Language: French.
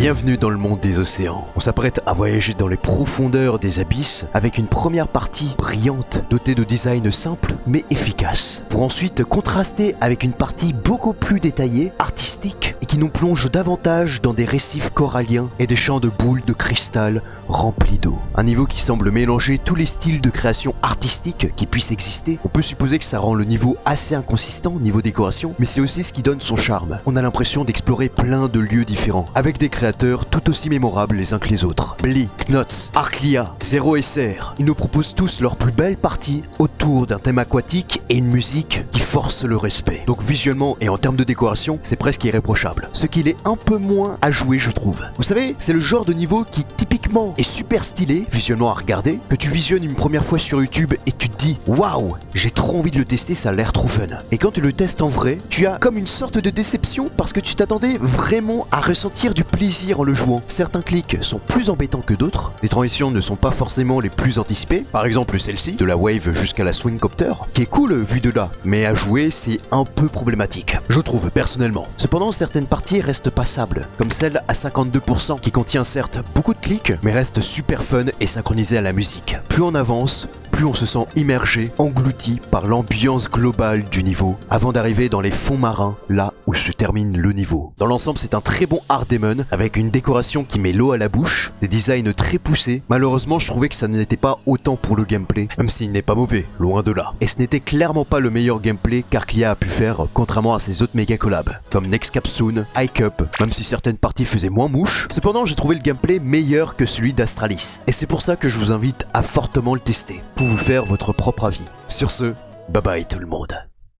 Bienvenue dans le monde des océans. On s'apprête à voyager dans les profondeurs des abysses avec une première partie brillante, dotée de design simple mais efficace, pour ensuite contraster avec une partie beaucoup plus détaillée, artistique, et qui nous plonge davantage dans des récifs coralliens et des champs de boules de cristal remplis d'eau. Un niveau qui semble mélanger tous les styles de création artistique qui puissent exister. On peut supposer que ça rend le niveau assez inconsistant niveau décoration, mais c'est aussi ce qui donne son charme. On a l'impression d'explorer plein de lieux différents, avec des créateurs tout aussi mémorables les uns que les autres. Blee, Knots, Arclia, Zero SR, ils nous proposent tous leur plus belle partie autour d'un thème aquatique et une musique qui force le respect. Donc visuellement et en termes de décoration, c'est presque irréprochable. Ce qu'il est un peu moins à jouer, je trouve. Vous savez, c'est le genre de niveau qui typiquement est super stylé, visuellement à regarder, que tu visionnes une première fois sur YouTube et tu te dis waouh, j'ai trop envie de le tester, ça a l'air trop fun. Et quand tu le testes en vrai, tu as comme une sorte de déception parce que tu t'attendais vraiment à ressentir du plaisir en le jouant. Certains clics sont plus embêtants que d'autres, les transitions ne sont pas forcément les plus anticipées, par exemple celle-ci, de la wave jusqu'à la swingcopter, qui est cool vu de là, mais à jouer c'est un peu problématique, je trouve personnellement. Cependant certaines parties restent passables, comme celle à 52% qui contient certes beaucoup de clics, mais reste super fun et synchronisé à la musique. Plus on avance, plus on se sent immergé, englouti par l'ambiance globale du niveau, avant d'arriver dans les fonds marins, là où se termine le niveau. Dans l'ensemble, c'est un très bon art demon, avec une décoration qui met l'eau à la bouche, des designs très poussés. Malheureusement, je trouvais que ça n'était pas autant pour le gameplay, même s'il n'est pas mauvais, loin de là. Et ce n'était clairement pas le meilleur gameplay qu'Arclia a pu faire, contrairement à ses autres méga collabs, comme Next Capsule, High Cup, même si certaines parties faisaient moins mouche. Cependant, j'ai trouvé le gameplay meilleur que celui d'Astralis. Et c'est pour ça que je vous invite à fortement le tester, pour vous faire votre propre avis. Sur ce, bye bye tout le monde.